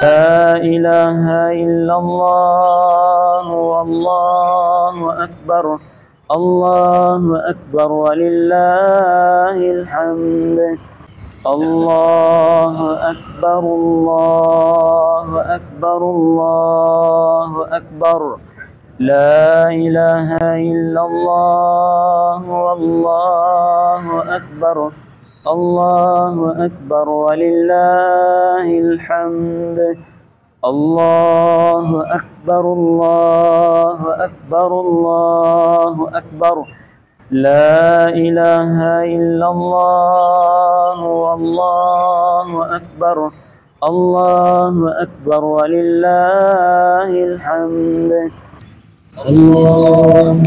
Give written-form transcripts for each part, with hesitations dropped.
لا إله إلا الله والله أكبر. الله أكبر ولله الحمد. الله أكبر الله أكبر الله أكبر. لا إله إلا الله والله أكبر. الله أكبر ولله الحمد. الله أكبر الله أكبر الله أكبر. لا إله إلا الله والله أكبر. الله أكبر ولله الحمد. الله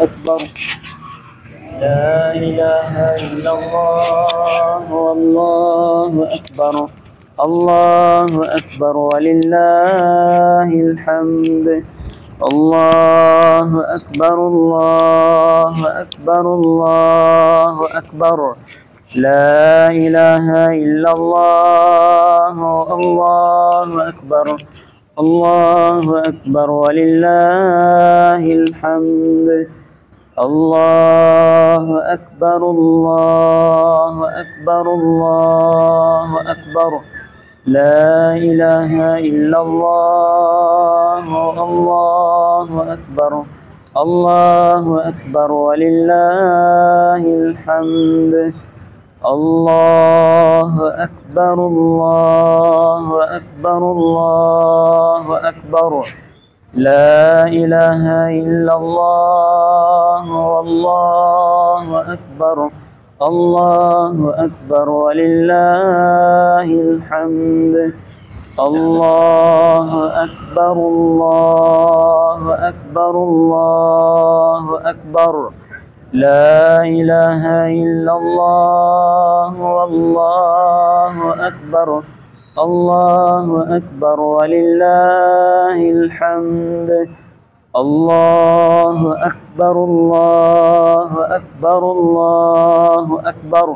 أكبر. لا إله إلا الله والله أكبر. الله أكبر ولله الحمد. الله أكبر الله أكبر الله أكبر. لا إله إلا الله الله أكبر. الله أكبر ولله الحمد. الله أكبر الله أكبر الله أكبر. لا إله إلا الله الله أكبر. الله أكبر ولله الحمد. الله أكبر الله أكبر الله أكبر. لا إله إلا الله والله أكبر. الله أكبر ولله الحمد. الله أكبر الله أكبر الله أكبر. لا إله إلا الله والله أكبر. الله أكبر ولله الحمد. الله أكبر الله أكبر الله أكبر.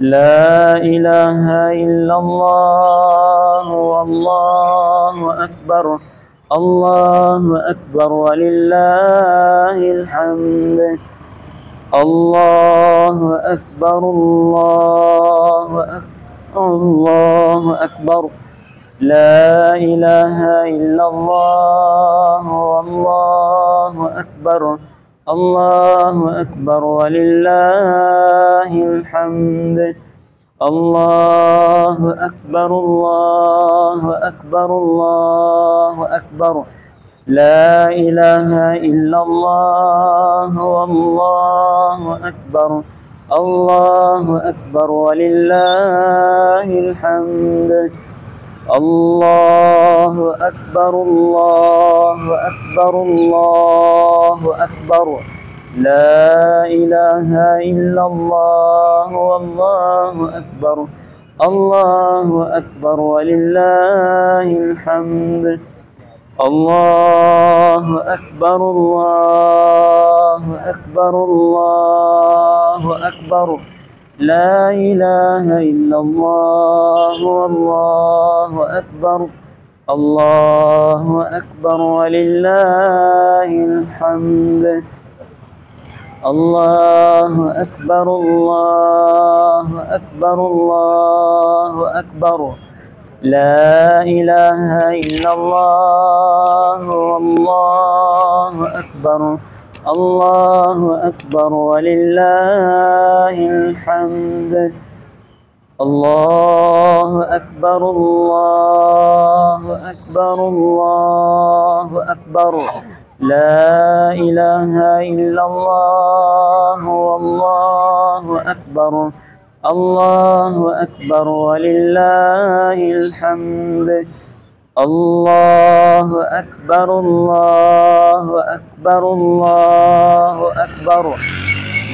لا إله إلا الله والله أكبر. الله أكبر ولله الحمد. الله أكبر الله أكبر الله أكبر. لا إله إلا الله والله أكبر. الله أكبر ولله الحمد. الله أكبر الله أكبر الله أكبر. لا إله إلا الله والله أكبر. الله أكبر ولله الحمد. الله أكبر الله أكبر الله أكبر. لا إله إلا الله والله أكبر. الله أكبر ولله الحمد. الله أكبر الله أكبر الله أكبر. لا إله إلا الله والله أكبر. الله أكبر ولله الحمد. الله أكبر الله أكبر الله أكبر. لا إله إلا الله والله أكبر. الله أكبر ولله الحمد. الله أكبر الله أكبر الله أكبر. لا إله إلا الله والله أكبر. الله أكبر ولله الحمد. الله أكبر الله أكبر الله أكبر.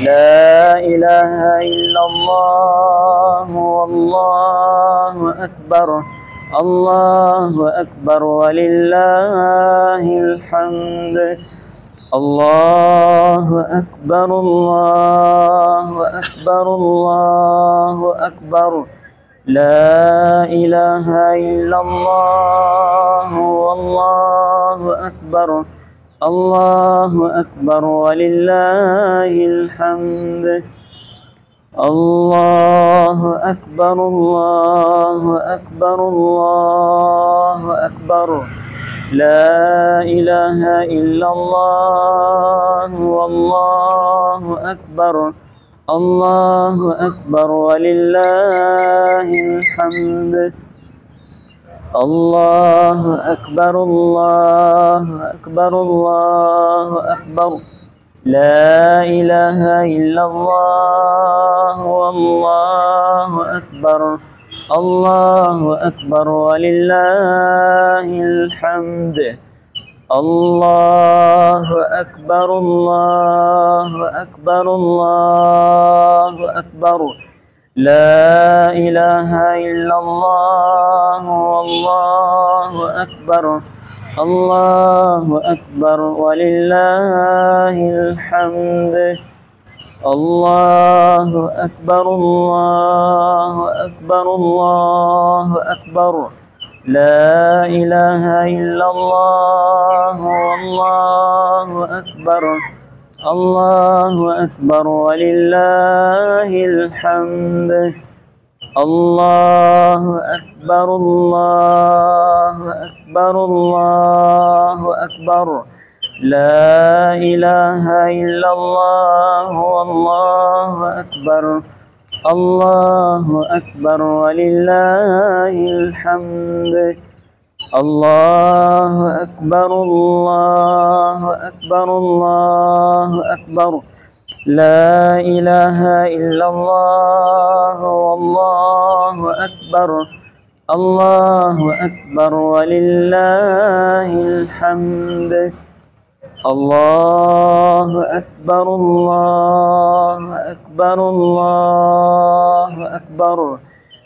لا إله إلا الله والله أكبر. الله أكبر ولله الحمد. الله أكبر الله أكبر الله أكبر. لا إله إلا الله والله أكبر الله أكبر ولله الحمد الله أكبر الله أكبر الله أكبر لا إله إلا الله والله أكبر الله أكبر ولله الحمد الله أكبر الله أكبر الله أكبر لا إله إلا الله والله أكبر الله أكبر ولله الحمد الله أكبر الله أكبر الله أكبر لا إله إلا الله والله أكبر الله أكبر ولله الحمد الله أكبر الله أكبر الله أكبر لا إله إلا الله والله أكبر الله أكبر ولله الحمد الله أكبر الله أكبر الله أكبر لا إله إلا الله والله أكبر الله أكبر ولله الحمد الله أكبر الله أكبر الله أكبر لا إله إلا الله والله أكبر الله أكبر ولله الحمد الله أكبر الله أكبر الله أكبر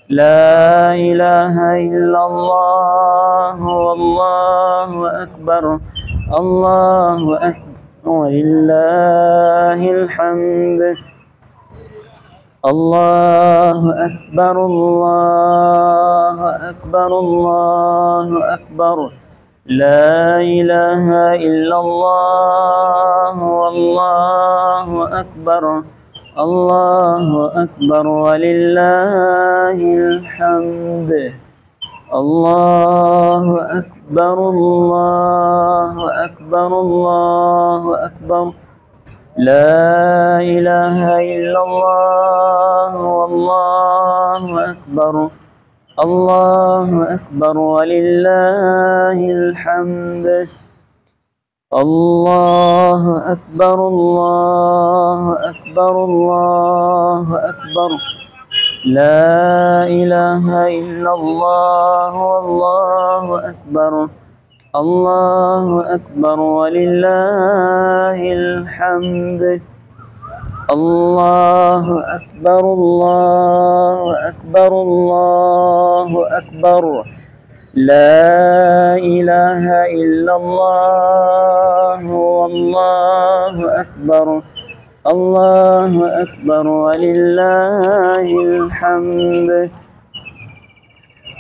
لا إله إلا الله والله أكبر الله أكبر ولله الحمد الله أكبر الله أكبر الله أكبر لا إله إلا الله والله أكبر الله أكبر ولله الحمد الله أكبر الله أكبر الله أكبر لا إله إلا الله والله أكبر الله أكبر ولله الحمد الله أكبر الله أكبر الله أكبر لا إله إلا الله والله أكبر الله أكبر ولله الحمد الله أكبر الله أكبر الله أكبر لا إله إلا الله والله أكبر الله أكبر ولله الحمد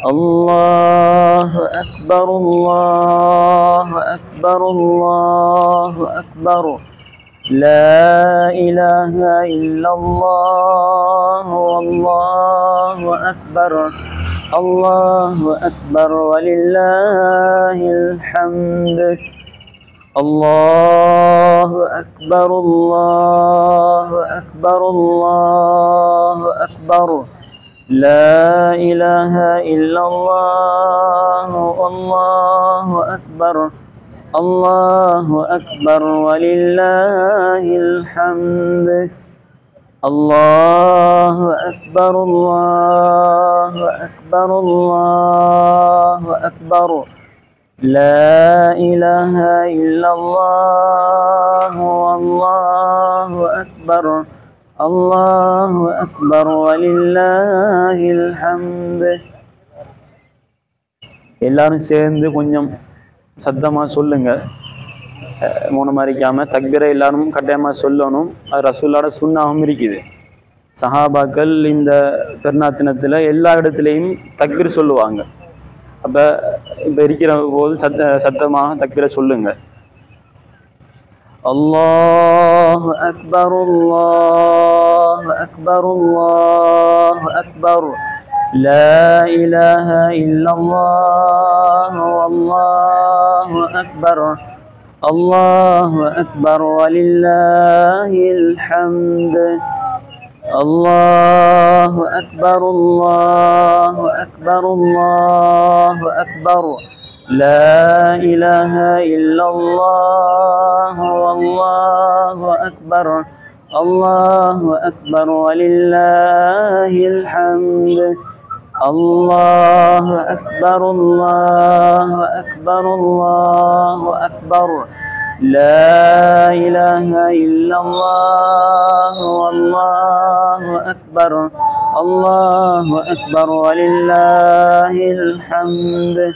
الله أكبر الله أكبر الله أكبر لا إله إلا الله والله أكبر الله أكبر ولله الحمد الله أكبر الله أكبر الله أكبر لا إله إلا الله والله أكبر الله أكبر ولله الحمد الله أكبر الله أكبر الله أكبر لا إله إلا الله والله أكبر الله أكبر ولله الحمد. எல்லாரும் சேர்ந்து கொஞ்சம் சத்தமாக சொல்லுங்க, மௌனமாக இருக்காமல். தக்பீரை எல்லாரும் கட்டாயமாக சொல்லணும். அது ரசூலோட சுன்னாவும் இருக்குது. சஹாபாக்கள் இந்த பெருநாள் தினத்தில் எல்லா இடத்துலையும் தக்பீர் சொல்லுவாங்க. அப்போ இப்போ இருக்கிற போது சத்தமாக தக்பீரை சொல்லுங்க. அல்லாஹு அக்பர் அல்லாஹு அக்பர் அல்லாஹு அக்பர் லா இலாஹ இல்லல்லாஹு அல்லாஹு அக்பர் அல்லாஹு அக்பர் வலில்லாஹில் ஹம்து. அல்லாஹு அக்பர் அல்லாஹு அக்பர் அல்லாஹு அக்பர் லா இலாஹ இல்லல்லாஹு அல்லாஹு அக்பர் அல்லாஹு அக்பர் வலில்லாஹில் ஹம்து. அல்லாஹு அக்பர் அல்லாஹு அக்பர் அல்லாஹு அக்பர் லா இலாஹ இல்லல்லாஹு அல்லாஹு அக்பர் அல்லாஹு அக்பர் வலில்லாஹில் ஹம்து.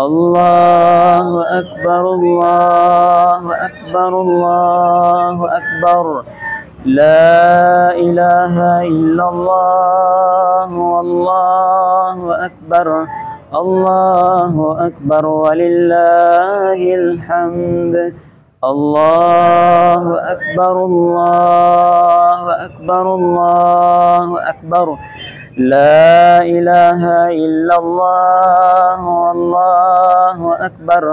அல்லாஹு அக்பர் அல்லாஹு அக்பர் அல்லாஹு அக்பர் லா இலாஹ இல்லல்லாஹு அல்லாஹு அக்பர் அல்லாஹு அக்பர் வலில்லாஹில் ஹம்து. அல்லாஹு அக்பர் அல்லாஹு அக்பர் அல்லாஹு அக்பர் லா இலாஹ இல்லல்லாஹு அல்லாஹு அக்பர்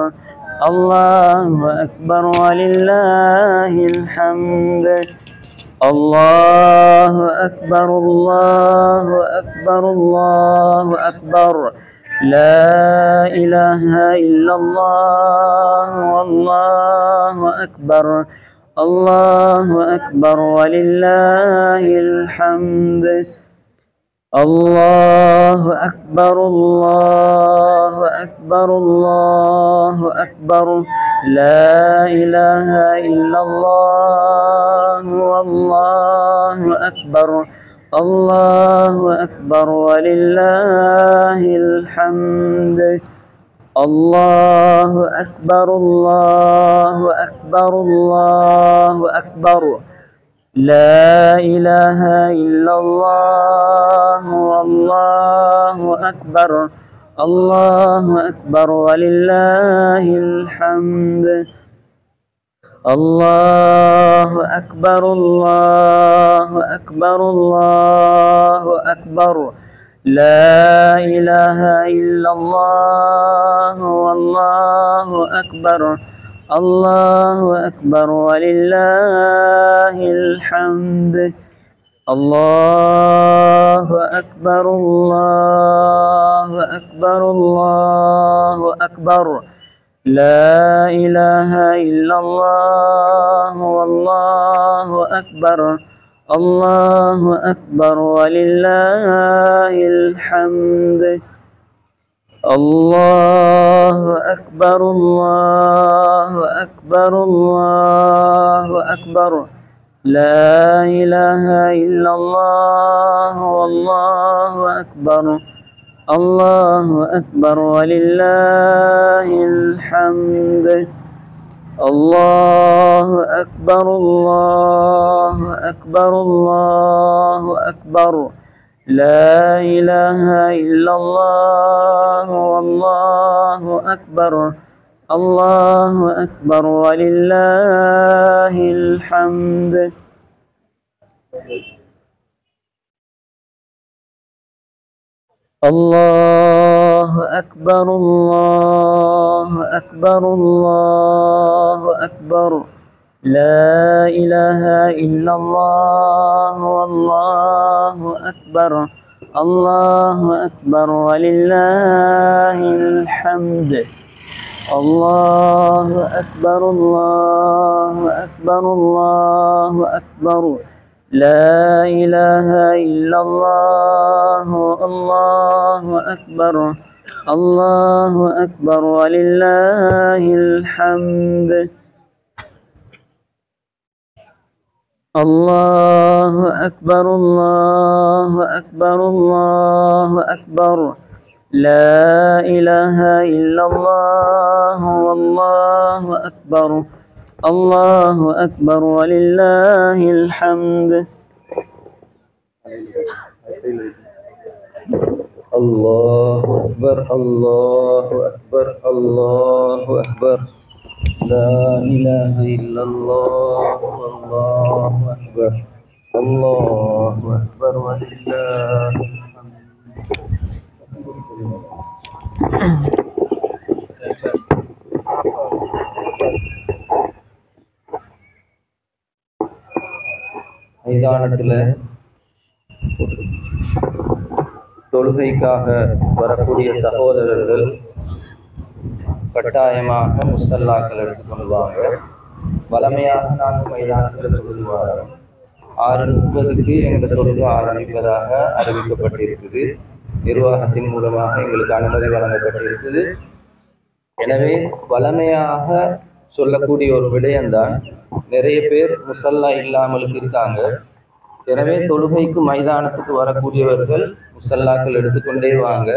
அல்லாஹு அக்பர் வலில்லாஹில் ஹம்து. அல்லாஹு அக்பர் அல்லாஹு அக்பர் அல்லாஹு அக்பர் லா இலாஹ இல்லல்லாஹு அல்லாஹு அக்பர் அல்லாஹு அக்பர் வலில்லாஹில் ஹம்து. அல்லாஹு அக்பர் அல்லாஹு அக்பர் அல்லாஹு அக்பர் லா இலாஹ இல்லல்லாஹு அல்லாஹு அக்பர் அல்லாஹு அக்பர் வலில்லாஹில் ஹம்து. அல்லாஹு அக்பர் அல்லாஹு அக்பர் அல்லாஹு அக்பர் லா இலாஹ இல்லல்லாஹு அல்லாஹு அக்பர் அல்லாஹு அக்பர் வலில்லாஹில் ஹம்து. அல்லாஹு அக்பர் அல்லாஹு அக்பர் அல்லாஹு அக்பர் லா இலாஹ இல்லல்லாஹு அல்லாஹு அக்பர் அல்லாஹு அக்பர் வலில்லாஹில் ஹம்து. அல்லாஹு அக்பர் அல்லாஹு அக்பர் அல்லாஹு அக்பர் லா இலாஹ இல்லல்லாஹு அல்லாஹு அக்பர் அல்லாஹு அக்பர் வலில்லாஹில் ஹம்து. அல்லாஹு அக்பர் அல்லாஹு அக்பர் அல்லாஹு அக்பர் லா இலாஹ இல்லல்லாஹு அல்லாஹு அக்பர் அல்லாஹு அக்பர் வலில்லாஹில் ஹம்து. அல்லாஹு அக்பர் அல்லாஹு அக்பர் அல்லாஹு அக்பர் லா இலாஹ இல்லல்லாஹு அல்லாஹு அக்பர் அல்லாஹு அக்பர் வலில்லாஹில் ஹம்து. அல்லாஹு அக்பர் அல்லாஹு அக்பர் அல்லாஹு அக்பர் லா இலாஹ இல்லல்லாஹு அல்லாஹு அக்பர் அல்லாஹு அக்பர் வலில்லாஹில் ஹம்து. அல்லாஹு அக்பர் அல்லாஹு அக்பர் அல்லாஹு அக்பர் லா இலாஹ இல்லல்லாஹு அல்லாஹு அக்பர் அல்லாஹு அக்பர் வலில்லாஹில் ஹம்து. அல்லாஹு அக்பர் அல்லாஹு அக்பர் அல்லாஹு அக்பர் லா இலாஹ இல்லல்லாஹு அல்லாஹு அக்பர் அல்லாஹு அக்பர் வலில்லாஹில் ஹம்து. الله أكبر الله أكبر الله أكبر لا إله إلا الله والله أكبر الله أكبر ولله மைதானத்தில் தொழுகைக்காக வரக்கூடிய சகோதரர்கள் கட்டாயமாக முசல்லாக்கள் எடுத்துக்கொள்வாங்க. வளமையாக நாங்கள் மைதானத்தில் தொழுவாங்க. 6:30க்கு எங்கள் தொழுகை ஆரம்பிப்பதாக அறிவிக்கப்பட்டிருக்குது. நிர்வாகத்தின் மூலமாக எங்களுக்கு அனுமதி வழங்கப்பட்டிருக்குது. எனவே வளமையாக சொல்லக்கூடிய ஒரு விடயம்தான், நிறைய பேர் முசல்லா இல்லாமலுக்கு இருக்காங்க. எனவே தொழுகைக்கு மைதானத்துக்கு வரக்கூடியவர்கள் முசல்லாக்கள் எடுத்துக்கொண்டே வாங்க.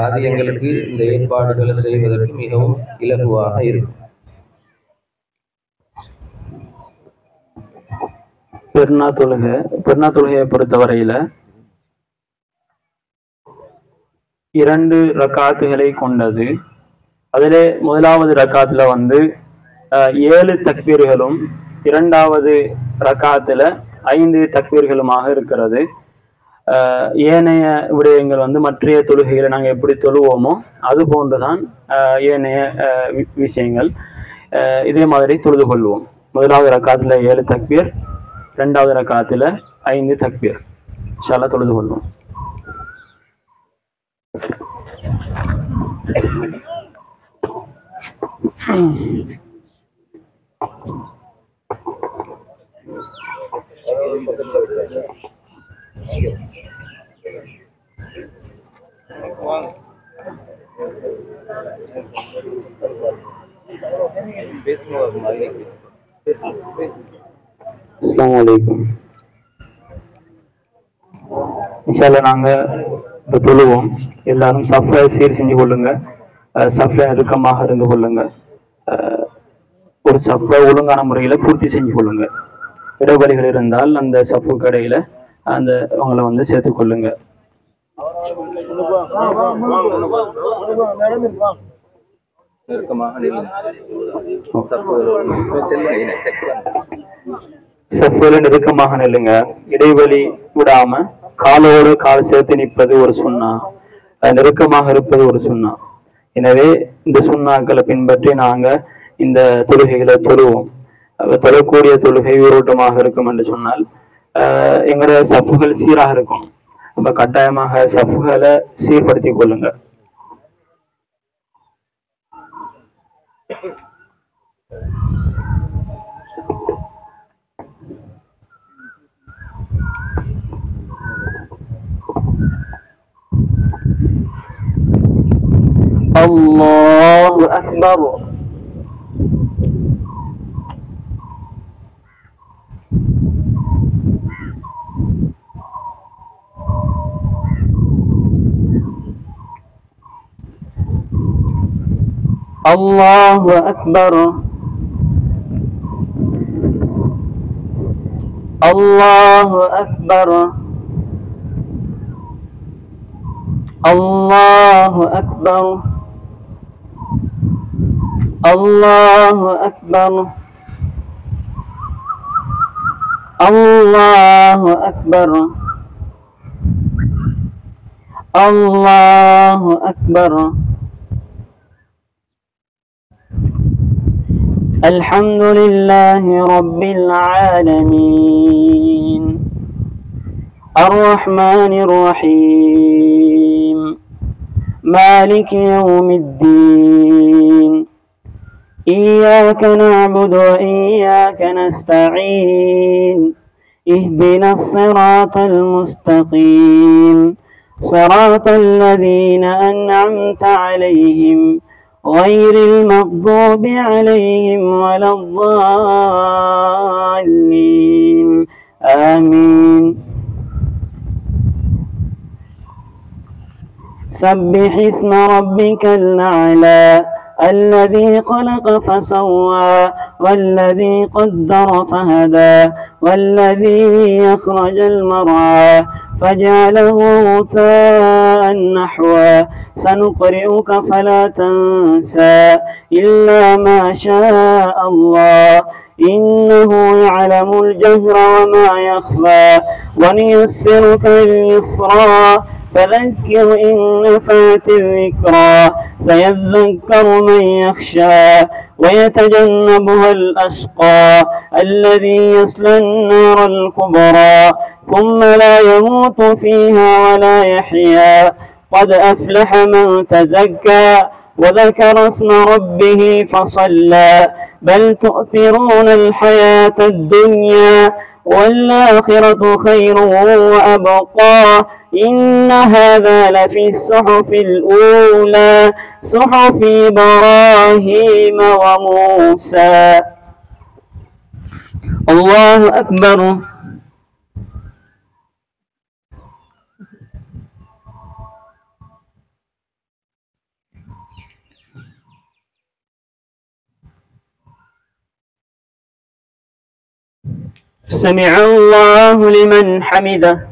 அது எங்களுக்கு இந்த ஏற்பாடுகளை செய்வதற்கு மிகவும் இலகுவாக இருக்கும். பெருநாள் தொழுகையை பொறுத்தவரையில 2 ரக்காத்துகளை கொண்டது. அதிலே முதலாவது ரக்காத்துல 7 தக்பீர்களும், 2வது ரக்காத்துல 5 தக்பீர்களுமாக இருக்கிறது. ஏனைய விடயங்கள் மற்றைய தொழுகைகளை நாங்கள் எப்படி தொழுவோமோ அது போன்றுதான் ஏனைய விஷயங்கள். இதே மாதிரி தொழுது கொள்வோம். முதலாவது ரக்காத்துல 7 தக்பீர், 2வது ரக்காத்துல 5 தக்பீர். இன்ஷா அல்லாஹ் தொழுது கொள்வோம். அஸ்ஸலாமு அலைக்கும். இன்ஷா அல்லாஹ் நாங்க இப்போ தொழுவோம். எல்லாரும் சஃப்ல சீர் செஞ்சு கொள்ளுங்க. சஃப்ல இறுக்கமாக இருந்து கொள்ளுங்க. ஒரு சஃப்ல ஒழுங்கான முறையில் பூர்த்தி செஞ்சு கொள்ளுங்க. இடவழிகள் இருந்தால் அந்த சஃபுக்கு இடையில அவங்களை சேர்த்து கொள்ளுங்க. சஃப்ல நெருக்கமாக நில்லுங்க. இடைவெளி விடாம காலோடு கால் சேர்த்து நிற்பது ஒரு சுன்னா, நெருக்கமாக இருப்பது ஒரு சுன்னா. எனவே இந்த சுன்னாக்களை பின்பற்றி நாங்க இந்த தொழுகைகளை தொழுவோம். தொழக்கூடிய தொழுகை உயிரோட்டமாக இருக்கும் என்று சொன்னால் எங்களோட சஃப்புகள் சீராக இருக்கும். அப்ப கட்டாயமாக சஃப்புகளை சீர்படுத்திக் கொள்ளுங்க. அல்லாஹு அக்பர். الله أكبر الله أكبر الله أكبر الله أكبر الله أكبر الله أكبر. الحمد لله رب العالمين الرحمن الرحيم مالك يوم الدين إياك نعبد وإياك نستعين اهدنا الصراط المستقيم صراط الذين أنعمت عليهم غير المغضوب عليهم ولا الضالين آمين. سبح اسم ربك الأعلى الذي خلق فسوى والذي قدر فهدى والذي يخرج المرعى فجعله غثاء نحوا سنقرئك فلا تنسى إلا ما شاء الله إنه يعلم الجهر وما يخفى ونيسرك لليسرى فذكر إن نفعت الذكرى سيذكر من يخشى ويتجنبها الأشقى الذي يصلى النار الكبرى ثم لا يموت فيها ولا يحيا قد أفلح من تزكى وذكر اسم ربه فصلى بل تؤثرون الحياة الدنيا والآخرة خير وأبقى إن هذا لفي الصحف الأولى صحف إبراهيم وموسى. الله أكبر. سمع الله لمن حمده.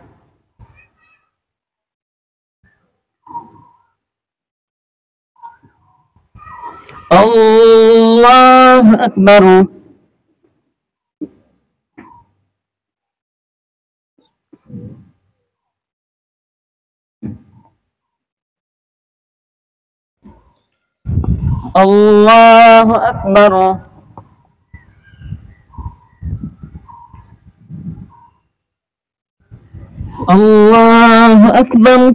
الله أكبر. الله أكبر. الله أكبر.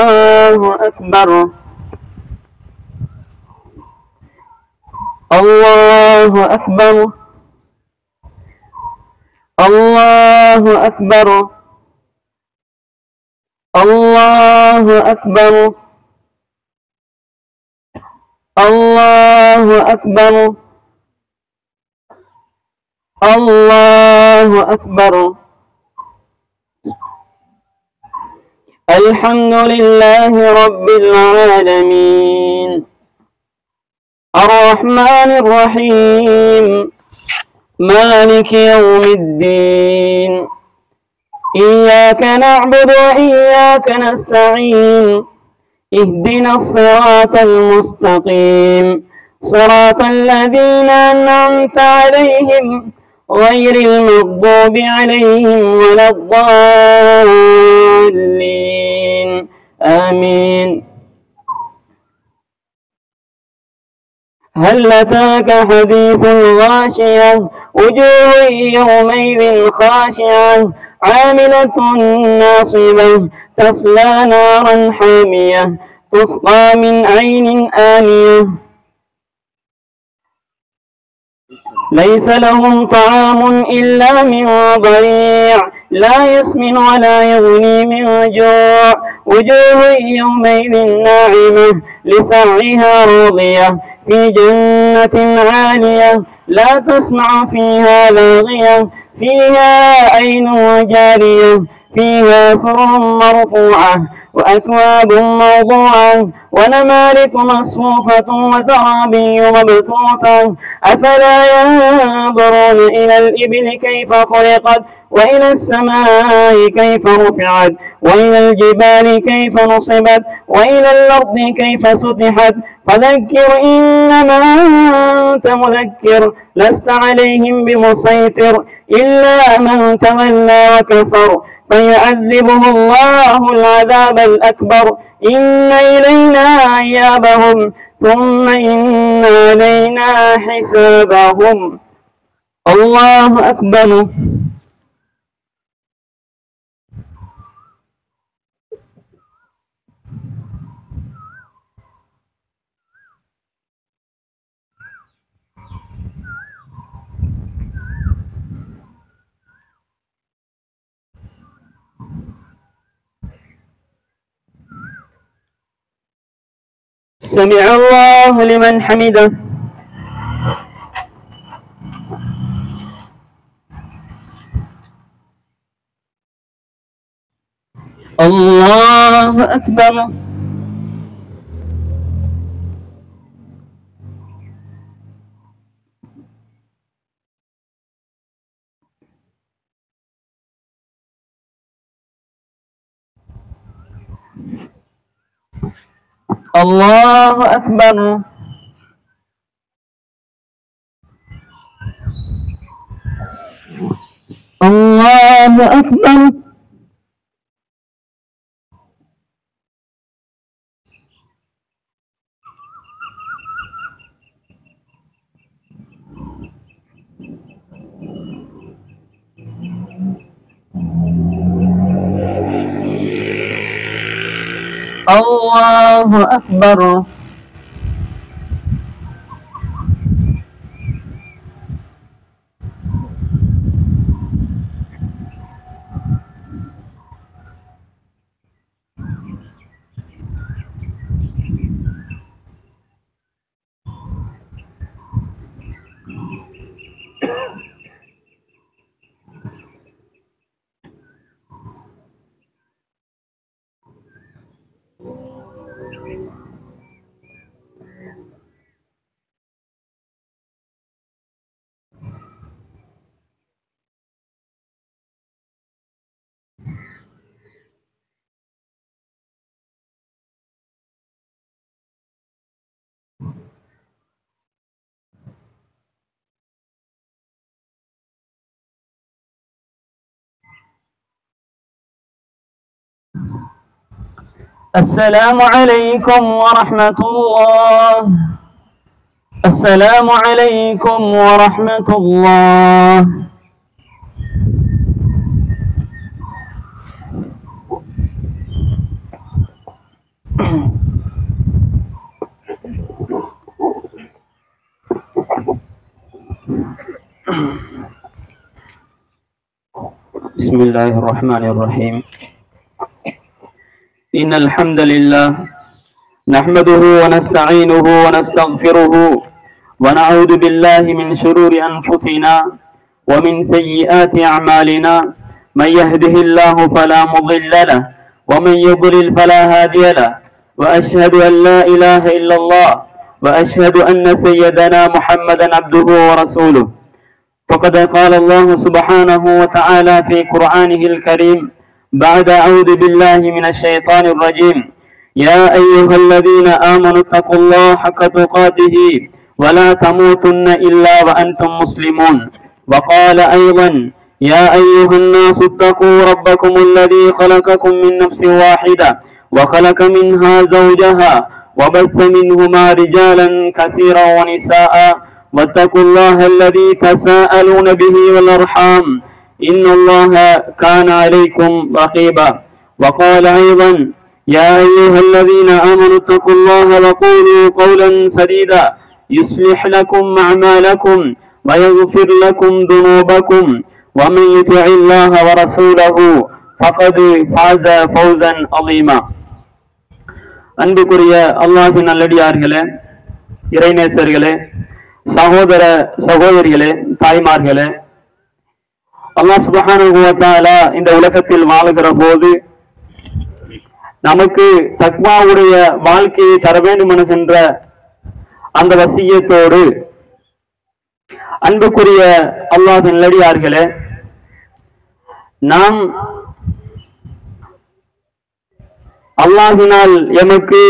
الله أكبر. الله أكبر. الله أكبر. الله أكبر. الله أكبر. الله أكبر. الحمد لله رب العالمين الرحمن الرحيم مالك يوم الدين إياك نعبد وإياك نستعين اهدنا الصراط المستقيم صراط الذين أنعمت عليهم غير المغضوب عليهم ولا الضالين آمين. هل أتاك حديث الغاشية وجوه يومئذ خاشعة عاملة ناصبة تصلى نارا حامية تسقى من عين آنية ليس لهم طعام إلا من ضريع لا يسمن ولا يغني من جوع وجوه يومئذ ناعمة لسعيها راضية في جنة عالية لا تسمع فيها لاغية فيها عين جارية فيها سرر مرفوعة وأكواب موضوعة ونمارق مصفوفة وزرابي مبثوثة أفلا ينظرون إلى الإبل كيف خلقت وإلى السماء كيف رفعت وإلى الجبال كيف نصبت وإلى الأرض كيف سطحت فذكر إنما أنت مذكر لست عليهم بمسيطر إلا من تولى وكفر فيعذبه الله العذاب الأكبر إن إلينا إيابهم ثم إن علينا حسابهم. الله أكبر. سمع الله لمن حمده. الله أكبر. الله أكبر. الله أكبر. الله أكبر. السلام عليكم ورحمة الله. السلام عليكم ورحمة الله. بسم الله الرحمن الرحيم. إن الحمد لله نحمده ونستعينه ونستغفره ونعوذ بالله من شرور أنفسنا ومن سيئات أعمالنا. من يهده الله فلا مضل له ومن يضلل فلا هادي له. وأشهد أن لا إله إلا الله وأشهد أن سيدنا محمدا عبده ورسوله. فقد قال الله سبحانه وتعالى في قرآنه الكريم بعد أعوذ بالله من الشيطان الرجيم: يا أيها الذين آمنوا اتقوا الله حق تقاته ولا تموتن إلا وأنتم مسلمون. وقال أيضا: يا أيها الناس اتقوا ربكم الذي خلقكم من نفس واحدة وخلق منها زوجها وبث منهما رجالا كثيرا ونساء واتقوا الله الذي تساءلون به والأرحام إن الله كان عليكم رقيبا. وقال أيضا: يا أيها الذين آمنوا اتقوا الله وقولوا قولا سديدا يصلح لكم أعمالكم ويغفر لكم ذنوبكم ومن يطع الله ورسوله فقد فاز فوزا عظيما. அன்புக்குரிய அல்லாஹ்வின் நல்லடியார்களே, இறைநேசர்களே, சகோதர சகோதரிகளே, தாய்மார்களே, அல்லாஹ் சுப்ஹானஹு வ தஆலா இந்த உலகத்தில் வாழுகிற போது நமக்கு தக்வாவுடைய வாழ்க்கையை தர வேண்டும் என்கின்ற அந்த வசியத்தோடு, அன்புக்குரிய அல்லாஹ்வின் நல்லடியார்களே, நாம் அல்லாஹ்வினால் எமக்கு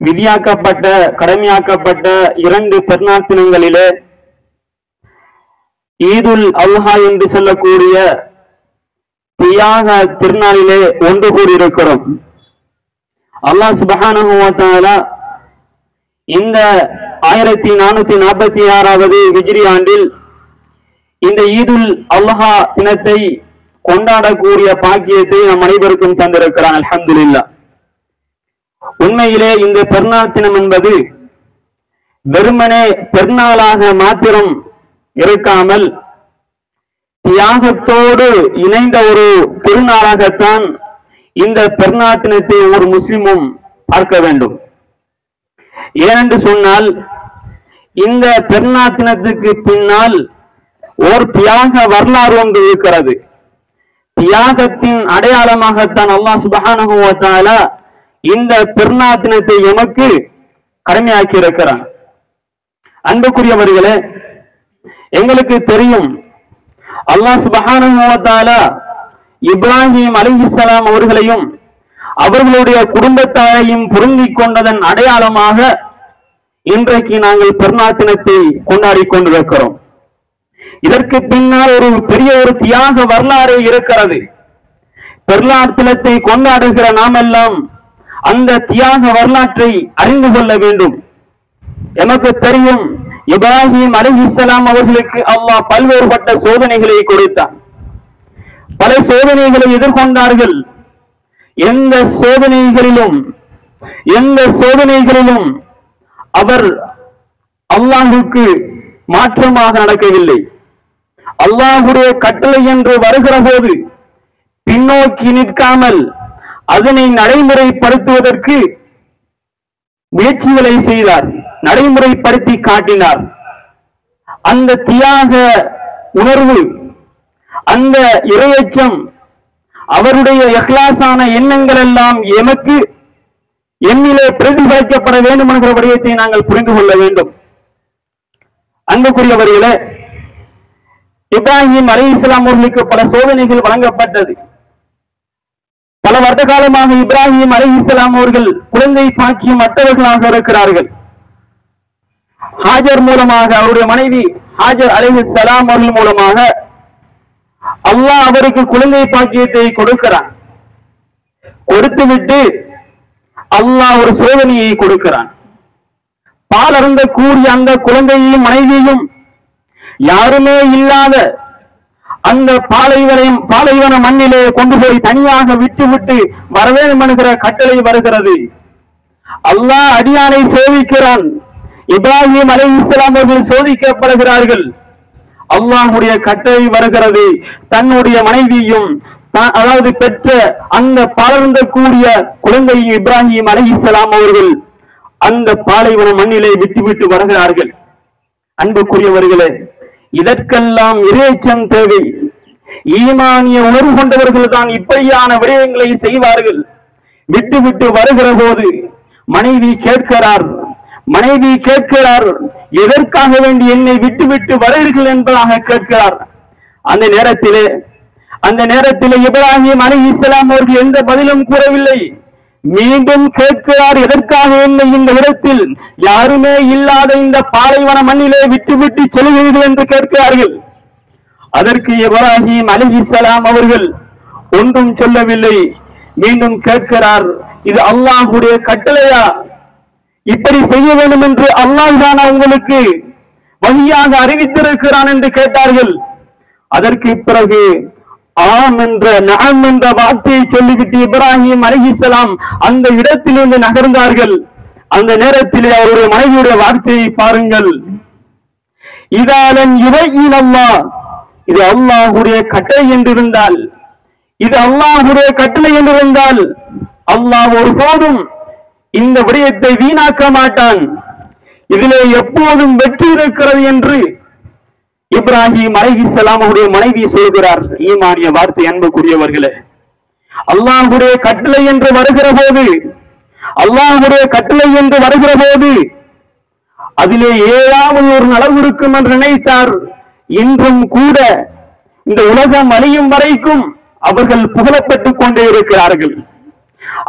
விதியாக்கப்பட்ட கடமையாக்கப்பட்ட 2 பெருநாள் தினங்களிலே ஈதுல் அல்ஹா என்று சொல்லக்கூடிய தியாக திருநாளிலே ஒன்று கூடியிருக்கிறோம். அல்லாஹ் சுப்ஹானஹு வ தஆலா இந்த 1446வது ஹிஜ்ரி ஆண்டில் இந்த ஈதுல் அல்ஹா தினத்தை கொண்டாடக்கூடிய பாக்கியத்தை நம் அனைவருக்கும் தந்திருக்கிறான். அல்ஹம்துலில்லாஹ். உண்மையிலே இந்த பெருநாள் தினம் என்பது வெறுமனே பெருநாளாக மாத்திரம் இருக்காமல் தியாகத்தோடு இணைந்த ஒரு திருநாளாகத்தான் இந்த பெருநாள் தினத்தை ஒரு முஸ்லிமும் பார்க்க வேண்டும். ஏனென்று சொன்னால் இந்த பெருநாள் தினத்துக்கு பின்னால் ஓர் தியாக வரலாறு ஒன்று இருக்கிறது. தியாகத்தின் அடையாளமாகத்தான் அல்லாஹ் சுப்ஹானஹு வ தஆலா இந்த பெருநாள் தினத்தை எமக்கு கடமையாக்கி இருக்கிறான். அன்புக்குரியவர்களே, எங்களுக்கு தெரியும் அல்லாஹ் சுப்ஹானஹு வ தஆலா இப்ராஹிம் அலைஹிஸ்ஸலாம் அவர்களையும் அவர்களுடைய குடும்பத்தாரையும் பொருந்திக் கொண்டதன் அடையாளமாக இன்றைக்கு நாங்கள் பெருநாள் தினத்தை கொண்டாடி கொண்டிருக்கிறோம். இதற்கு பின்னால் ஒரு பெரிய ஒரு தியாக வரலாறு இருக்கிறது. பெருநாள் தினத்தை கொண்டாடுகிற நாம் எல்லாம் அந்த தியாக வரலாற்றை அறிந்து கொள்ள வேண்டும். எமக்கு தெரியும் இப்ராஹிம் அலைஹிஸ்ஸலாம் அவர்களுக்கு அல்லாஹ் பல்வேறுபட்ட சோதனைகளை கொடுத்தான். பல சோதனைகளை எதிர்கொண்டார்கள். எந்த சோதனைகளிலும் அவர் அல்லாஹுக்கு மாற்றமாக நடக்கவில்லை. அல்லாஹுடைய கட்டளை என்று வருகிற போது பின்னோக்கி நிற்காமல் அதனை நடைமுறைப்படுத்துவதற்கு முயற்சிகளை செய்தார், நடைமுறைப்படுத்தி காட்டினார். அந்த தியாக உணர்வு, அந்த இறையச்சம், அவருடைய இஹ்லாஸான எண்ணங்கள் எல்லாம் எமக்கு எண்ணிலே பிரதிபலிக்கப்பட வேண்டும் என்கிற விடயத்தை நாங்கள் புரிந்து கொள்ள வேண்டும். அன்புக்குரியவர்களே, இப்ராஹிம் அலைஹிஸ்ஸலாம் அவர்களுக்கு பல சோதனைகள் வழங்கப்பட்டது. பல வருட காலமாக இப்ராஹிம் அலைஹிஸ்ஸலாம் அவர்கள் குழந்தை பாக்கியம் அற்றவர்களாக இருக்கிறார்கள். ஹாஜர் மூலமாக, அவருடைய மனைவி ஹாஜர் அலைஹிஸ்ஸலாம் அவர்கள் மூலமாக அல்லாஹ் அவருக்கு குழந்தை பாக்கியத்தை கொடுக்கிறான். கொடுத்துவிட்டு அல்லாஹ் ஒரு சோதனையை கொடுக்கிறான். பால் அருந்த கூடிய அந்த குழந்தையையும் மனைவியையும் யாருமே இல்லாத அந்த பாலைவன மண்ணிலே கொண்டு போய் தனியாக விட்டு வர வேண்டும் என்கிற கட்டளை வருகிறது. அல்லாஹ் அடியானை சோதிக்கிறான். இப்ராஹிம் அலைஹிஸ்ஸலாம் அவர்கள் சோதிக்கப்படுகிறார்கள். அல்லாஹ்வுடைய கட்டளை வருகிறது. தன்னுடைய மனைவியும் அதாவது பெற்ற அந்த பாலர்ந்த கூடிய குழந்தை இப்ராஹிம் அலைஹிஸ்ஸலாம் அவர்கள் அந்த பாலைவன மண்ணிலே விட்டு வருகிறார்கள். அன்புக்குரியவர்களே, இதற்கெல்லாம் இறையச்சம் தேவை. ஈமானிய உணர்வு கொண்டவர்கள் தான் இப்படியான விடயங்களை செய்வார்கள். விட்டு வருகிற போது மனைவி கேட்கிறார், எதற்காக வேண்டி என்னை விட்டு வருகிறீர்கள் என்பதாக கேட்கிறார். அந்த நேரத்திலே இப்ராஹிம் அலைஹிஸ்ஸலாம் அவர்கள் எந்த பதிலும் கூறவில்லை. மீண்டும் கேட்கிறார், எதற்காக என்னை இந்த இடத்தில் யாருமே இல்லாத இந்த பாலைவன மண்ணிலே விட்டு செல்கிறீர்கள் என்று கேட்கிறார்கள். அதற்கு இப்ராஹிம் அலைஹிஸ்ஸலாம் அவர்கள் ஒன்றும் சொல்லவில்லை. மீண்டும் கேட்கிறார், இது அல்லாஹ்வுடைய கட்டளையா? இப்படி செய்ய வேண்டும் என்று அல்லாஹ் தான் உங்களுக்கு வழியாக அறிவித்திருக்கிறான் என்று கேட்டார்கள். அதற்கு பிறகு ஆம் என்ற நஅம் என்ற வார்த்தையை சொல்லிவிட்டு இப்ராஹிம் அலைஹிஸ்ஸலாம் அந்த இடத்திலிருந்து நகர்ந்தார்கள். அந்த நேரத்தில் அவருடைய மனைவியுடைய வார்த்தையை பாருங்கள். இதாலன் யுபையின் அல்லாஹ், இது அல்லாஹ்வுடைய கட்டளை என்றிருந்தால், அல்லாஹ் ஒருபோதும் இந்த விடயத்தை வீணாக்க மாட்டான். இதிலே எப்போதும் வெற்றி இருக்கிறது என்று இப்ராஹிம் அலைஹிஸ்ஸலாம் அவருடைய மனைவி சொல்கிறார். ஈமானிய வார்த்தை. அன்புக்குரியவர்களே, அல்லாஹ்வுடைய கட்டளை என்று வருகிற போது அதிலே ஏதாவது ஒரு நலவு இருக்கும் என்று நினைத்தார். இன்றும் கூட இந்த உலகம் அழியும் வரைக்கும் அவர்கள் புகழப்பட்டுக் கொண்டே இருக்கிறார்கள்.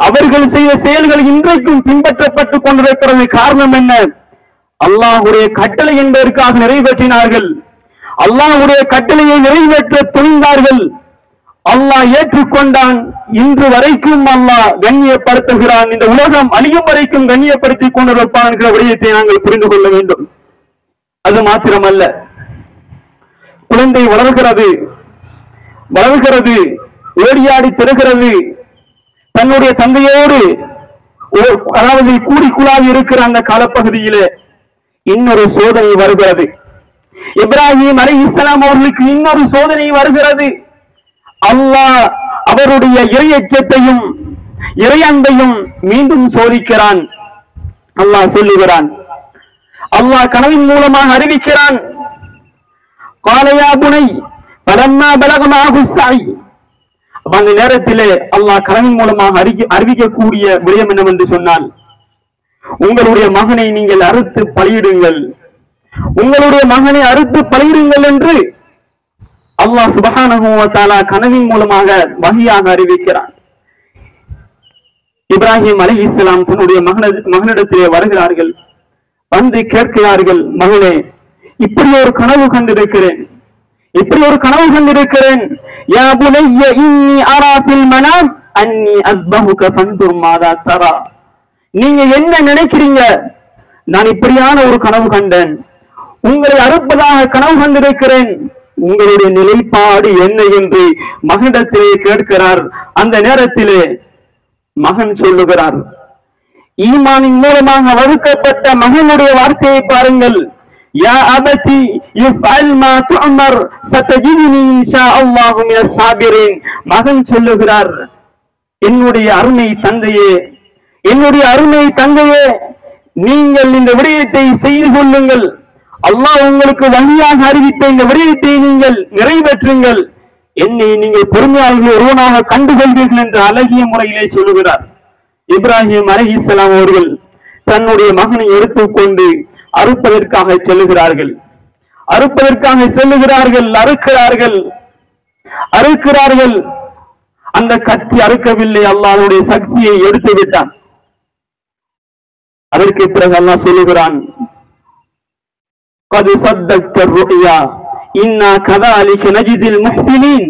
அவர்கள் செய்த செயல்கள் இன்றைக்கும் பின்பற்றப்பட்டுக் கொண்டிருக்கிறது. காரணம் என்ன? அல்லாஹ்வுடைய கட்டளை என்பதற்காக நிறைவேற்றினார்கள். அல்லாஹ்வுடைய கட்டளையை நிறைவேற்ற துணிந்தார்கள். அல்லாஹ் ஏற்றுக்கொண்டான். இன்று வரைக்கும் அல்லாஹ் கண்ணியப்படுத்துகிறான். இந்த உலகம் அழியும் வரைக்கும் கண்ணியப்படுத்திக் கொண்டிருப்பான் என்கிற விடயத்தை நாங்கள் புரிந்து கொள்ள வேண்டும். அது மாத்திரமல்ல, குழந்தை வளர்கிறது, ஓடியாடி திறகிறது. தன்னுடைய தந்தையோடு அதாவது கூடி குழாவி இருக்கிற அந்த காலப்பகுதியிலே இன்னொரு சோதனை வருகிறது. இப்ராஹிம் அலைஹிஸ்ஸலாம் அவர்களுக்கு இன்னொரு சோதனை வருகிறது. அல்லாஹ் அவருடைய இறையச்சத்தையும் இறையன்பையும் மீண்டும் சோதிக்கிறான். அல்லாஹ் சொல்லுகிறான், அல்லாஹ் கனவின் மூலமாக அறிவிக்கிறான். காலையா புனை பலம்மா பலகமாக சாய். அந்த நேரத்திலே அல்லாஹ் கனவின் மூலமாக அறிவிக்கக்கூடிய விடயம் என்னவென்று சொன்னால், உங்களுடைய மகனை நீங்கள் அறுத்து பலியிடுங்கள், உங்களுடைய மகனை அறுத்து பலியிடுங்கள் என்று அல்லாஹ் சுப்ஹானஹு வ தஆலா கனவின் மூலமாக வஹியாக அறிவிக்கிறான். இப்ராஹிம் அலைஹிஸ்ஸலாம் தன்னுடைய மகனிடத்திலே வருகிறார்கள். வந்து கேட்கிறார்கள், மகனே, இப்படி ஒரு கனவு கண்டிருக்கிறேன், இப்படி ஒரு கனவு கண்டிருக்கிறேன். யா புனைய இன்னி அரா ஃபில் மனாம் அன்னி அஸ்பஹுக ஃபன்துர் மாதா தரா. நீங்க என்ன நினைக்கிறீங்க? நான் இப்படியான ஒரு கனவு கண்டேன், உங்களை அறுப்பதாக கனவு கண்டிருக்கிறேன், உங்களுடைய நிலைப்பாடு என்ன என்று மகனிடத்திலே கேட்கிறார். அந்த நேரத்திலே மகன் சொல்லுகிறார், ஈமானின் மூலமாக வகுக்கப்பட்ட மகனுடைய வார்த்தையை பாருங்கள். யா அபதி இஃஅல் மா துஅமர் சதஜிதுனி இன்ஷா அல்லாஹு மினஸ் சாபிரின். மகன் சொல்லுகிறார், என்னுடைய அருமை தந்தையே, என்னுடைய அருமை தந்தையே, நீங்கள் இந்த விடயத்தை செய்து கொள்ளுங்கள், அல்லாஹ் உங்களுக்கு வழியாக அறிவித்த இந்த விடயத்தை நீங்கள் நிறைவேற்றுங்கள், என்னை நீங்கள் பொறுமையாளர்கள் ஒருவனாக கண்டுகொள்வீர்கள் என்று அழகிய முறையிலே சொல்லுகிறார். இப்ராஹிம் அலைஹிஸ்ஸலாம் அவர்கள் தன்னுடைய மகனை எடுத்துக்கொண்டு அறுப்பதற்காக செல்லுகிறார்கள். அறுப்பதற்காக செல்லுகிறார்கள், அறுக்கிறார்கள். அந்த கத்தி அறுக்கவில்லை, அல்லாஹ்வுடைய சக்தியை எடுத்து விட்டான். அதற்கு பிறகு அல்லாஹ் சொல்லுகிறான், قد صدقت الرؤيا إنا كذلك نجزي المحسنين.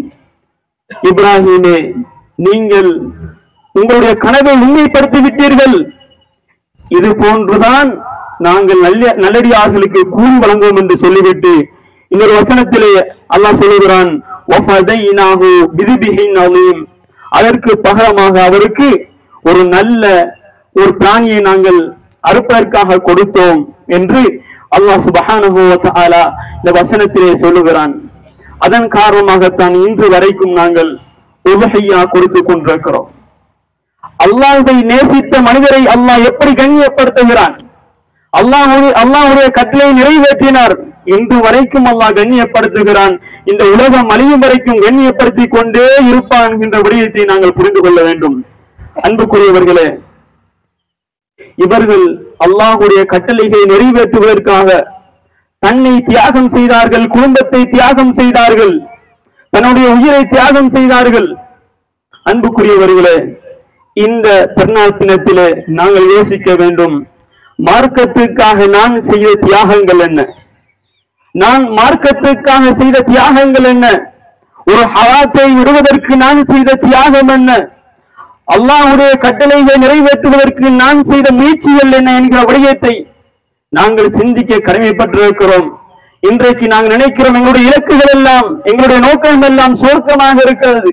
இப்ராஹிமே, நீங்கள் உங்களுடைய கனவை உண்மைப்படுத்தி விட்டீர்கள், இது போன்றுதான் நாங்கள் நல்லடியார்களுக்கு கூலி வழங்குவோம் என்று சொல்லிவிட்டு இன்னொரு வசனத்திலே அல்லாஹ் சொல்லுகிறான், வஃபதைனாஹு பிதிபிஹின் அலீம். அதற்கு பகரமாக அவருக்கு ஒரு நல்ல ஒரு பிராணியை நாங்கள் அறுப்பதற்காக கொடுத்தோம் என்று அல்லாஹ் சுப்ஹானஹு வ தஆலா இந்த வசனத்திலே சொல்லுகிறான். அதன் காரணமாகத்தான் இன்று வரைக்கும் நாங்கள் உதுஹியா கொடுத்து கொண்டிருக்கிறோம். அல்லாஹ்வை நேசித்த மனிதரை அல்லாஹ் எப்படி கண்ணியப்படுத்துகிறான், அல்லாஹ்வுடைய கட்டளை நிறைவேற்றினார், இன்று வரைக்கும் அல்லாஹ் கண்ணியப்படுத்துகிறான். இந்த உலகம் அழியும் வரைக்கும் கண்ணியப்படுத்தி கொண்டே இருப்பான் என்ற விடயத்தை நாங்கள் புரிந்து கொள்ள வேண்டும். அன்புக்குரியவர்களே, இவர்கள் அல்லாஹ்வுடைய கட்டளைகளை நிறைவேற்றுவதற்காக தன்னை தியாகம் செய்தார்கள், குடும்பத்தை தியாகம் செய்தார்கள், தன்னுடைய உயிரை தியாகம் செய்தார்கள். அன்புக்குரியவர்களே, இந்த பெருநாள் தினத்திலே நாங்கள் யோசிக்க வேண்டும், மார்க்கத்துக்காக நான் செய்த தியாகங்கள் என்ன, நான் மார்க்கத்துக்காக செய்த தியாகங்கள் என்ன, ஒரு ஹராத்தை விடுவதற்கு நான் செய்த தியாகம் என்ன, அல்லாஹ்வுடைய கட்டளைகளை நிறைவேற்றுவதற்கு நான் செய்த முயற்சிகள் என்ன என்கிற விடயத்தை நாங்கள் சிந்திக்க கடமைப்பட்டிருக்கிறோம். இன்றைக்கு நாங்கள் நினைக்கிறோம், எங்களுடைய இலக்குகள் எல்லாம், எங்களுடைய நோக்கம் எல்லாம் சுவர்க்கமாக இருக்கிறது,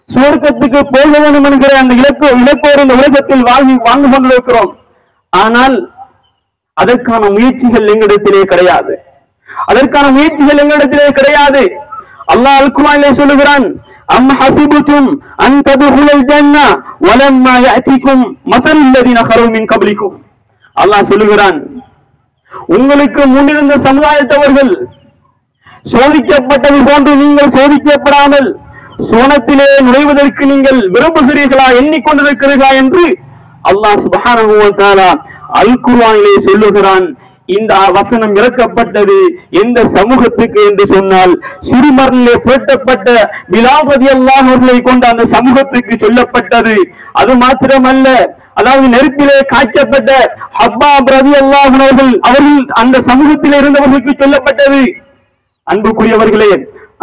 சுவர்க்கத்துக்கு போக வேண்டும் என்கிற அந்த இலக்கோடு இந்த உலகத்தில் வாழ்ந்து கொண்டிருக்கிறோம். ஆனால் அதற்கான முயற்சிகள் எங்களிடத்திலே கிடையாது, அதற்கான முயற்சிகள் எங்களிடத்திலே கிடையாது. அல்லாஹ் அல்-குர்ஆனிலே சொல்லுகிறான், அம் ஹஸிபுதும் அன் ததுஹுல் ஜன்னah வலம்மா யாதிகும் மஸலுல் லதீன கஃபரு மின் கப்லிகும். அல்லாஹ் சொல்லுகிறான், உங்களுக்கு முன்னிருந்த சமுதாயத்தவர்கள் சோதிக்கப்பட்டது போன்று நீங்கள் சோதிக்கப்படாமல் சுவனத்திலே நுழைவதற்கு நீங்கள் விரும்புகிறீர்களா, எண்ணிக்கொண்டிருக்கிறீர்களா என்று அல்லாஹ் சுப்ஹானஹு வ தஆலா அல்-குர்ஆனிலே சொல்லுகிறான். இந்த வசனம் இறக்கப்பட்டது எந்த சமூகத்துக்கு என்று சொன்னால், சிறுமர்ணிலே புரட்டப்பட்ட பிலால் ரலியல்லாஹு அவர்களை கொண்ட அந்த சமூகத்துக்கு சொல்லப்பட்டது. அது மாத்திரமல்ல, அதாவது நெருப்பிலே காய்ச்சப்பட்ட ஹப்பாப் ரலியல்லாஹு அவர்கள் அந்த சமூகத்திலே இருந்தவர்களுக்கு சொல்லப்பட்டது. அன்புக்குரியவர்களே,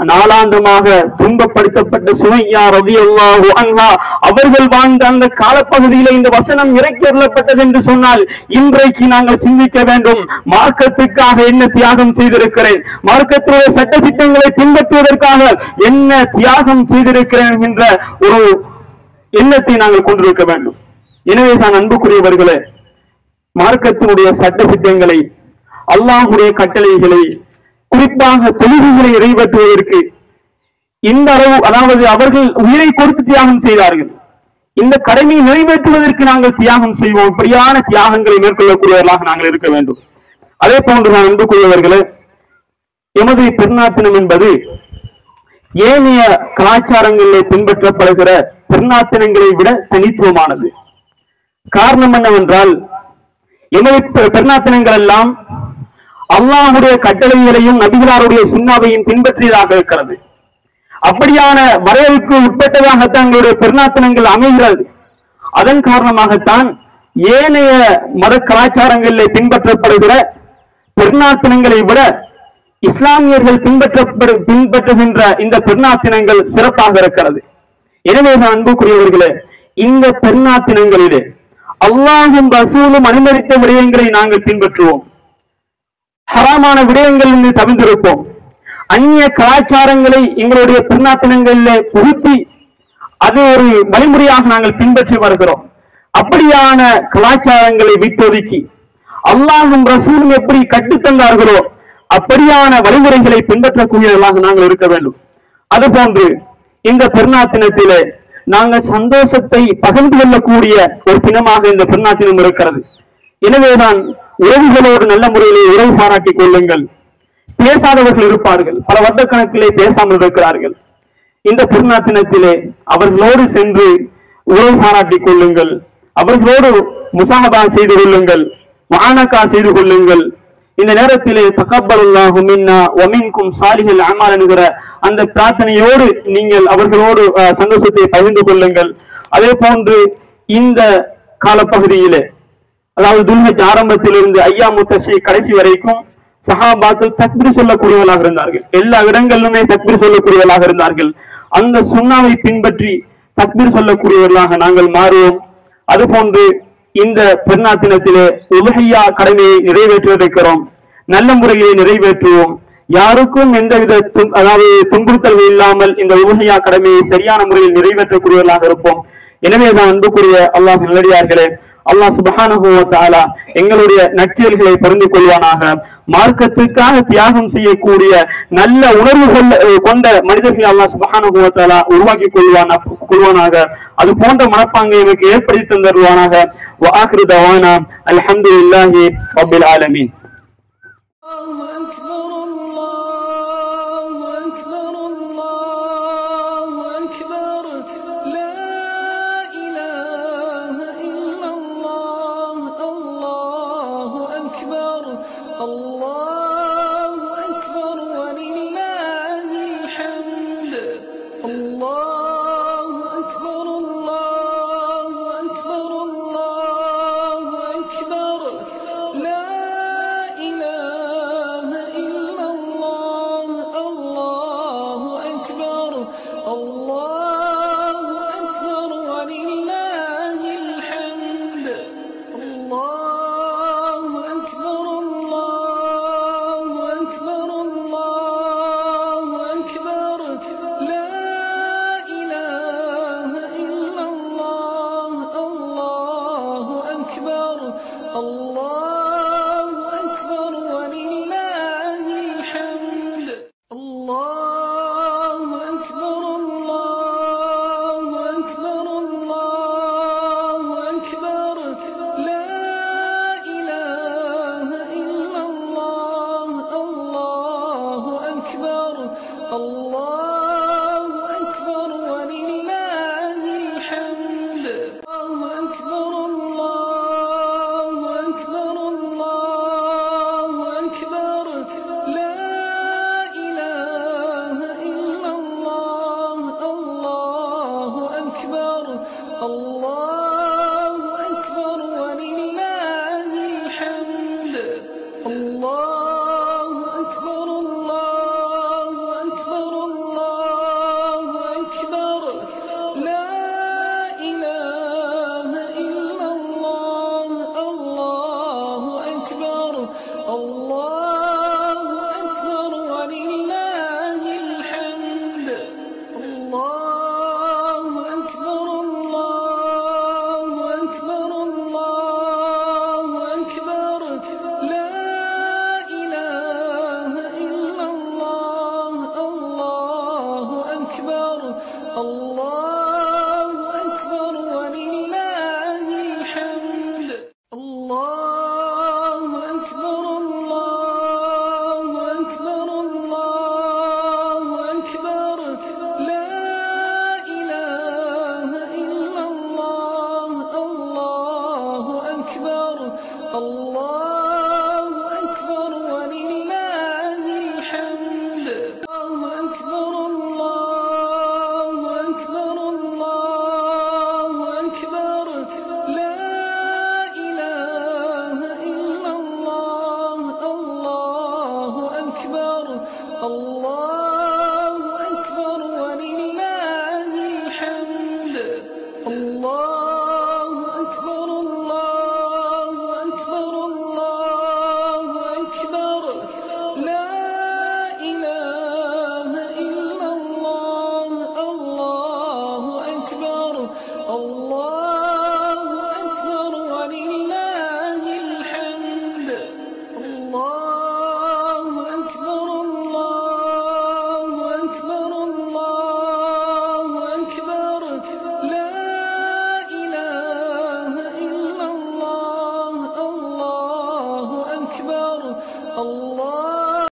நாளாந்தமாக துன்பப்படுத்தப்பட்ட சுமையா ரலியல்லாஹு அன்ஹா அவர்கள் வாழ்ந்த அந்த காலப்பகுதியிலே இந்த வசனம் இறக்கப்பட்டது என்று சொன்னால், இன்றைக்கு நாங்கள் சிந்திக்க வேண்டும், மார்க்கத்துக்காக என்ன தியாகம் செய்திருக்கிறேன், மார்க்கத்துடைய சட்ட திட்டங்களை பின்பற்றுவதற்காக என்ன தியாகம் செய்திருக்கிறேன் என்ற ஒரு எண்ணத்தை நாங்கள் கொண்டிருக்க வேண்டும். எனவேதான் அன்புக்குரியவர்களே, மார்க்கத்தினுடைய சட்ட திட்டங்களை, அல்லாஹ்வுடைய கட்டளைகளை, குறிப்பாக தொழுகைகளை நிறைவேற்றுவதற்கு இந்த அளவு, அதாவது அவர்கள் உயிரை கொடுத்து தியாகம் செய்தார்கள். இந்த கடமையை நிறைவேற்றுவதற்கு நாங்கள் தியாகம் செய்வோம். இப்படியான தியாகங்களை மேற்கொள்ளக்கூடியவர்களாக நாங்கள் இருக்க வேண்டும். அதே போன்று நான் அன்புக்குரியவர்களே, எமது பெருநாத்தினம் என்பது ஏனைய கலாச்சாரங்களில் பின்பற்றப்படுகிற பெருநாத்தினங்களை விட தனித்துவமானது. காரணம் என்னவென்றால், எமது பெருநாத்தினங்கள் எல்லாம் அல்லாஹ்வுடைய கட்டளைகளையும் நபிகளாருடைய சுன்னாவையும் பின்பற்றியதாக இருக்கிறது. அப்படியான வரையறுக்கு உட்பட்டதாகத்தான் எங்களுடைய பெருநாத்தினங்கள் அமைகிறது. அதன் காரணமாகத்தான் ஏனைய மத கலாச்சாரங்களில் பின்பற்றப்படுகிற பெருநாத்தினங்களை விட இஸ்லாமியர்கள் பின்பற்றுகின்ற இந்த பெருநாத்தினங்கள் சிறப்பாக இருக்கிறது. எனவே அன்புக்குரியவர்களே, இந்த பெருநாத்தினங்களிலே அல்லாஹும் ரசூலும் அனுமதித்த விடயங்களை நாங்கள் பின்பற்றுவோம். ஹராமான விடயங்களில் தவிர்த்திருப்போம். அந்நிய கலாச்சாரங்களை எங்களுடைய பெருநாத்தினங்களிலே புகுத்தி அது ஒரு வழிமுறையாக நாங்கள் பின்பற்றி வருகிறோம். அப்படியான கலாச்சாரங்களை விட்டொதுக்கி அல்லாஹும் ரசூலும் எப்படி கற்றுத்தந்தார்களோ அப்படியான வழிமுறைகளை பின்பற்றக்கூடியவர்களாக நாங்கள் இருக்க வேண்டும். அதுபோன்று இந்த பெருநாத்தினத்திலே நாங்கள் சந்தோஷத்தை பகிர்ந்து கொள்ளக்கூடிய ஒரு தினமாக இந்த பெருநாத்தினம் இருக்கிறது. எனவேதான் உறவுகளோடு நல்ல முறையிலே உறவு பாராட்டிக் கொள்ளுங்கள். பேசாதவர்கள் இருப்பார்கள், பல வருடக்கணக்கிலே பேசாமல் இருக்கிறார்கள். இந்த பெருநாத்தினத்திலே அவர்களோடு சென்று உறவு பாராட்டிக் கொள்ளுங்கள். அவர்களோடு முசாஹபா செய்து கொள்ளுங்கள், முஆனகா செய்து கொள்ளுங்கள். இந்த நேரத்திலே தகப்பலுல்லாஹு மின்னா வ மின்கும் சாலிஹல் அமால் என்கிற அந்த பிரார்த்தனையோடு நீங்கள் அவர்களோடு சந்தோஷத்தை பகிர்ந்து கொள்ளுங்கள். அதே போன்று இந்த காலப்பகுதியிலே, அதாவது துல்ஹஜ் ஆரம்பத்திலிருந்து ஐயாமு தஷ்ரீக் கடைசி வரைக்கும் சஹாபாக்கள் தக்பீர் சொல்லக்கூடியவர்களாக இருந்தார்கள். எல்லா இடங்களிலுமே தக்பீர் சொல்லக்கூடியவர்களாக இருந்தார்கள். அந்த சுன்னாவை பின்பற்றி தக்பீர் சொல்லக்கூடியவர்களாக நாங்கள் மாறுவோம். அதுபோன்று இந்த பெருநாத்தினத்திலே உலஹியா கடமையை நிறைவேற்றிருக்கிறோம். நல்ல முறையை நிறைவேற்றுவோம். யாருக்கும் எந்தவித துன்புறுத்தல்கள் இல்லாமல் இந்த உலஹியா கடமையை சரியான முறையில் நிறைவேற்றக்கூடியவர்களாக இருப்போம். எனவேதான் அன்புக்குரிய அல்லாஹ் நல்லடியார்களே, அல்லாஹ் சுப்ஹானஹு வ தஆலா எங்களுடைய நற்செயல்களை பகிர்ந்து கொள்வானாக. மார்க்கத்துக்காக தியாகம் செய்யக்கூடிய நல்ல உணர்வுகள் கொண்ட மனிதர்களை அல்லாஹ் சுப்ஹானஹு வ தஆலா உருவாக்கி கொள்வானாக. அது போன்ற மனப்பாங்கை எனக்கு ஏற்படுத்தி தந்தருவானாக. வ ஆகிரு தவானா அல்ஹம்துலில்லாஹி ரப்பில் ஆலமீன். لا الله